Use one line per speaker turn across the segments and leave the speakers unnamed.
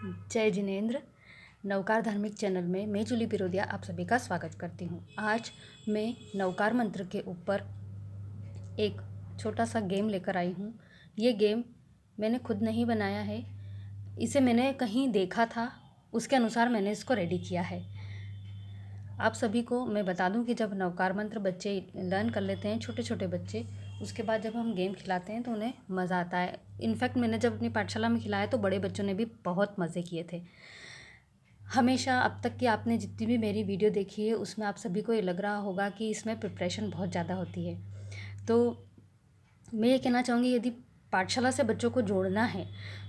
जय जिनेंद्र। नवकार धार्मिक चैनल में मैं जूली पिरोदिया आप सभी का स्वागत करती हूँ। आज मैं नवकार मंत्र के ऊपर एक छोटा सा गेम लेकर आई हूँ। ये गेम मैंने खुद नहीं बनाया है, इसे मैंने कहीं देखा था, उसके अनुसार मैंने इसको रेडी किया है। आप सभी को मैं बता दूं कि जब नवकार मंत्र बच्चे लर्न कर लेते हैं, छोटे छोटे बच्चे, उसके बाद जब हम गेम खिलाते हैं तो उन्हें मज़ा आता है। इनफैक्ट मैंने जब अपनी पाठशाला में खिलाया तो बड़े बच्चों ने भी बहुत मज़े किए थे। हमेशा अब तक की आपने जितनी भी मेरी वीडियो देखी है उसमें आप सभी को ये लग रहा होगा कि इसमें प्रिपरेशन बहुत ज़्यादा होती है। तो मैं ये कहना चाहूँगी, यदि पाठशाला से बच्चों को जोड़ना है,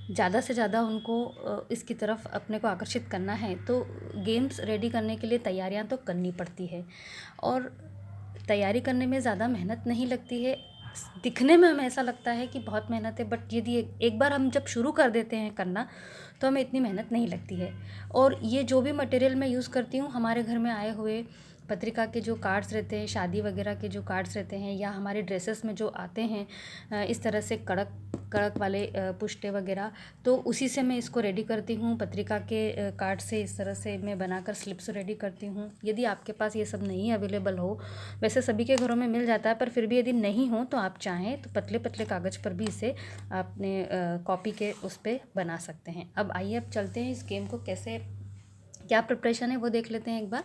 ज़्यादा से ज़्यादा उनको इसकी तरफ अपने को आकर्षित करना है, तो गेम्स रेडी करने के लिए तैयारियां तो करनी पड़ती है। और तैयारी करने में ज़्यादा मेहनत नहीं लगती है, दिखने में हमें ऐसा लगता है कि बहुत मेहनत है, बट यदि एक बार हम जब शुरू कर देते हैं करना तो हमें इतनी मेहनत नहीं लगती है। और ये जो भी मटेरियल मैं यूज़ करती हूँ, हमारे घर में आए हुए पत्रिका के जो कार्ड्स रहते हैं, शादी वगैरह के जो कार्ड्स रहते हैं, या हमारे ड्रेसेस में जो आते हैं इस तरह से कड़क कड़क वाले पुष्टे वगैरह, तो उसी से मैं इसको रेडी करती हूँ। पत्रिका के कार्ड से इस तरह से मैं बनाकर स्लिप्स रेडी करती हूँ। यदि आपके पास ये सब नहीं अवेलेबल हो, वैसे सभी के घरों में मिल जाता है, पर फिर भी यदि नहीं हो तो आप चाहें तो पतले पतले कागज़ पर भी इसे आपने कॉपी के उस पर बना सकते हैं। अब आइए, अब चलते हैं इस गेम को कैसे, क्या प्रिपरेशन है वो देख लेते हैं एक बार।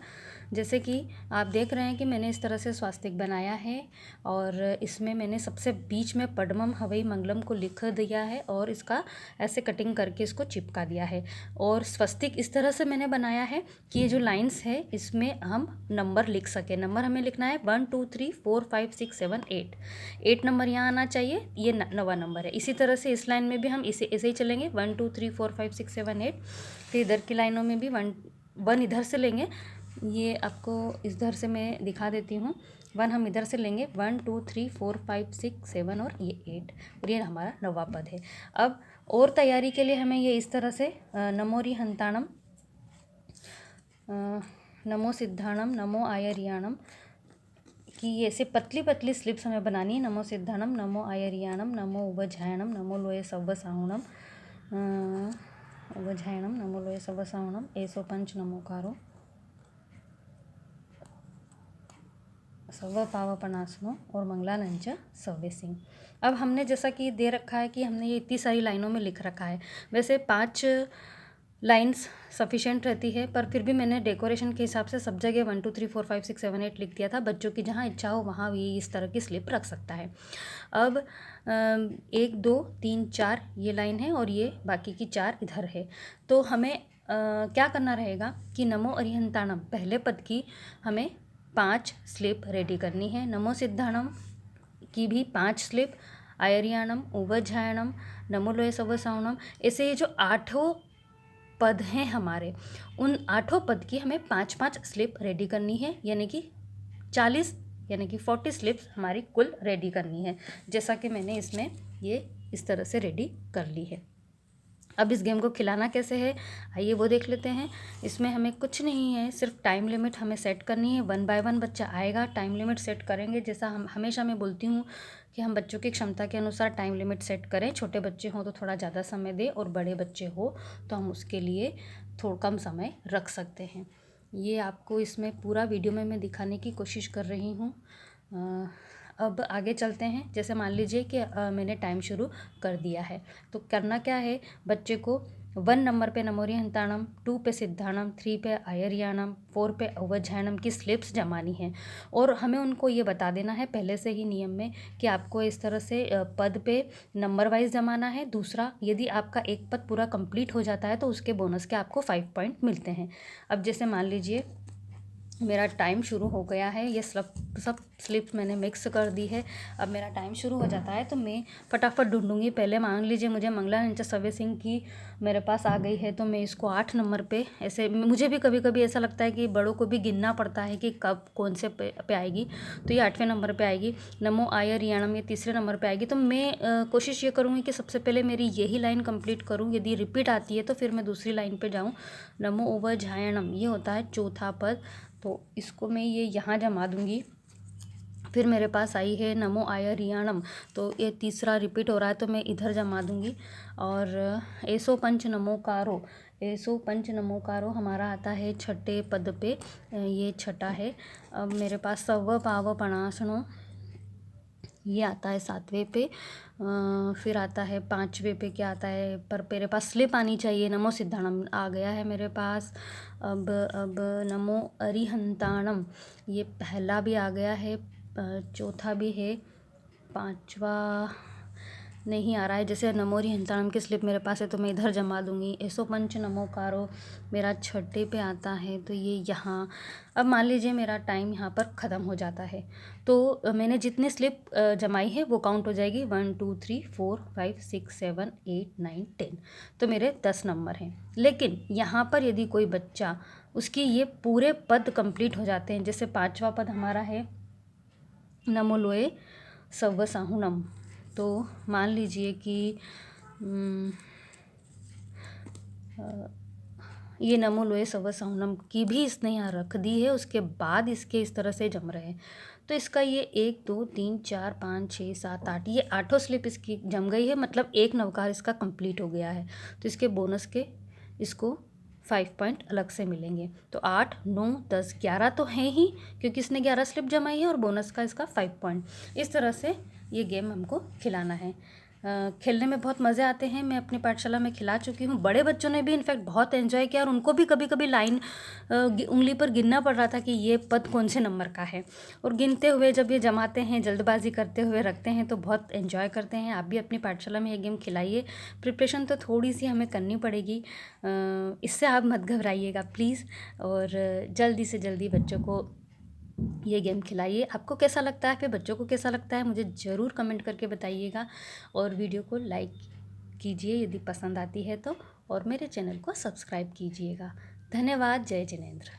जैसे कि आप देख रहे हैं कि मैंने इस तरह से स्वास्तिक बनाया है, और इसमें मैंने सबसे बीच में पद्मम हवई मंगलम को लिख दिया है, और इसका ऐसे कटिंग करके इसको चिपका दिया है। और स्वस्तिक इस तरह से मैंने बनाया है कि ये जो लाइंस है इसमें हम नंबर लिख सकें। नंबर हमें लिखना है 1 2 3 4 5 6 7 8। 8 नंबर यहाँ आना चाहिए, ये 9वां नंबर है। इसी तरह से इस लाइन में भी हम इसे ऐसे ही चलेंगे, 1 2 3 4 5 6 7 8। फिर इधर की लाइनों में भी 1 इधर से लेंगे, ये आपको इधर से मैं दिखा देती हूँ। 1 हम इधर से लेंगे, 1 2 3 4 5 6 7 और ये 8, और ये हमारा 9वां पद है। अब और तैयारी के लिए हमें ये इस तरह से नमोरि हंताणम, नमो सिद्धाणम, नमो आयरियाणम कि ये ऐसे पतली पतली स्लिप्स हमें बनानी है। नमो सिद्धाणम, नमो आयरियाणम, नमो उवझायणम, नमो लोये सव्वसाहुणम, उवझायणम, नमो लोये सव्वसाहुणम, एसो पंच नमोकारो, सव्व पावपनासनो और मंगलानंच सव्वे सिंह। अब हमने जैसा कि दे रखा है कि हमने ये इतनी सारी लाइनों में लिख रखा है। वैसे 5 लाइन्स सफिशेंट रहती है, पर फिर भी मैंने डेकोरेशन के हिसाब से सब जगह 1 2 3 4 5 6 7 8 लिख दिया था। बच्चों की जहाँ इच्छा हो वहाँ भी इस तरह की स्लिप रख सकता है। अब 1 2 3 4 ये लाइन है, और ये बाकी की 4 इधर है। तो हमें क्या करना रहेगा कि नमो अरिहंताणम पहले पद की हमें 5 स्लिप रेडी करनी है। नमो सिद्धाणम की भी 5 स्लिप, आयरियाणम, उवझायणम, नमो लोये सव्वसाहुणम, ऐसे ये जो 8 पद हैं हमारे, उन 8 पद की हमें 5-5 स्लिप रेडी करनी है, यानी कि 40 यानी कि 40 स्लिप्स हमारी कुल रेडी करनी है, जैसा कि मैंने इसमें ये इस तरह से रेडी कर ली है। अब इस गेम को खिलाना कैसे है, आइए वो देख लेते हैं। इसमें हमें कुछ नहीं है, सिर्फ टाइम लिमिट हमें सेट करनी है। 1 बाय 1 बच्चा आएगा, टाइम लिमिट सेट करेंगे। जैसा हम हमेशा मैं बोलती हूँ कि हम बच्चों की क्षमता के अनुसार टाइम लिमिट सेट करें। छोटे बच्चे हों तो थोड़ा ज़्यादा समय दें, और बड़े बच्चे हो तो हम उसके लिए थोड़ा कम समय रख सकते हैं। ये आपको इसमें पूरा वीडियो में मैं दिखाने की कोशिश कर रही हूँ। अब आगे चलते हैं। जैसे मान लीजिए कि मैंने टाइम शुरू कर दिया है, तो करना क्या है, बच्चे को 1 नंबर पे नमोरि हंताणम, 2 पे सिद्धाणम, 3 पे आयरियाणम, 4 पे उवझायणम की स्लिप्स जमानी है। और हमें उनको ये बता देना है पहले से ही नियम में कि आपको इस तरह से पद पे नंबर वाइज जमाना है। दूसरा, यदि आपका एक पद पूरा कंप्लीट हो जाता है तो उसके बोनस के आपको 5 पॉइंट मिलते हैं। अब जैसे मान लीजिए मेरा टाइम शुरू हो गया है, ये सब स्लिप्स मैंने मिक्स कर दी है। अब मेरा टाइम शुरू हो जाता है तो मैं फटाफट ढूंढूंगी। पहले मान लीजिए मुझे मंगलानंच सव्वे सिंह की मेरे पास आ गई है, तो मैं इसको 8 नंबर पे, ऐसे मुझे भी कभी कभी ऐसा लगता है कि बड़ों को भी गिनना पड़ता है कि कब कौन से पे आएगी, तो ये 8वें नंबर पर आएगी। नमो आयरियाणम ये 3रे नंबर पर आएगी। तो मैं कोशिश ये करूँगी कि सबसे पहले मेरी यही लाइन कंप्लीट करूँ। यदि रिपीट आती है तो फिर मैं दूसरी लाइन पर जाऊँ। नमो उवझायणम ये होता है 4था पद, तो इसको मैं ये यहाँ जमा दूँगी फिर मेरे पास आई है नमो आयर्याणम, तो ये तीसरा रिपीट हो रहा है तो मैं इधर जमा दूंगी। और एसो पंच नमोकारो, एसो पंच नमोकारो हमारा आता है छठे पद पे, ये छठा है। अब मेरे पास सव पाव पणासनो, ये आता है सातवें पे। फिर आता है पाँचवें पे, क्या आता है, पर मेरे पास स्लिप आनी चाहिए। नमो सिद्धाणम आ गया है मेरे पास। अब नमो अरिहंताणम, ये पहला भी आ गया है, चौथा भी है, पांचवा नहीं आ रहा है। जैसे नमो अरिहंताणम की स्लिप मेरे पास है तो मैं इधर जमा दूंगी। एसो पंच नमोकारो मेरा छठे पे आता है तो ये यहाँ। अब मान लीजिए मेरा टाइम यहाँ पर ख़त्म हो जाता है तो मैंने जितनी स्लिप जमाई है वो काउंट हो जाएगी, 1 2 3 4 5 6 7 8 9 10, तो मेरे 10 नंबर हैं। लेकिन यहाँ पर यदि कोई बच्चा, उसकी ये पूरे पद कंप्लीट हो जाते हैं। जैसे पांचवा पद हमारा है नमो लोए सव्व साहुनम, तो मान लीजिए कि ये नमो लोए सव्व साहुनम की भी इसने यहाँ रख दी है, उसके बाद इसके इस तरह से जम रहे हैं। तो इसका ये 1 2 3 4 5 6 7 8, ये 8 स्लिप इसकी जम गई है, मतलब एक नवकार इसका कंप्लीट हो गया है। तो इसके बोनस के इसको 5 पॉइंट अलग से मिलेंगे। तो 8 9 10 11 तो हैं ही, क्योंकि इसने 11 स्लिप जमाई है, और बोनस का इसका 5 पॉइंट। इस तरह से ये गेम हमको खिलाना है। खेलने में बहुत मज़े आते हैं। मैं अपनी पाठशाला में खिला चुकी हूँ, बड़े बच्चों ने भी इनफैक्ट बहुत एंजॉय किया, और उनको भी कभी कभी लाइन उंगली पर गिनना पड़ रहा था कि ये पद कौन से नंबर का है। और गिनते हुए जब ये जमाते हैं, जल्दबाजी करते हुए रखते हैं, तो बहुत एंजॉय करते हैं। आप भी अपनी पाठशाला में ये गेम खिलाइए। प्रिपरेशन तो थोड़ी सी हमें करनी पड़ेगी, इससे आप मत घबराइएगा प्लीज़। और जल्दी से जल्दी बच्चों को ये गेम खिलाइए। आपको कैसा लगता है, फिर बच्चों को कैसा लगता है, मुझे ज़रूर कमेंट करके बताइएगा। और वीडियो को लाइक कीजिए यदि पसंद आती है तो, और मेरे चैनल को सब्सक्राइब कीजिएगा। धन्यवाद। जय जिनेंद्र।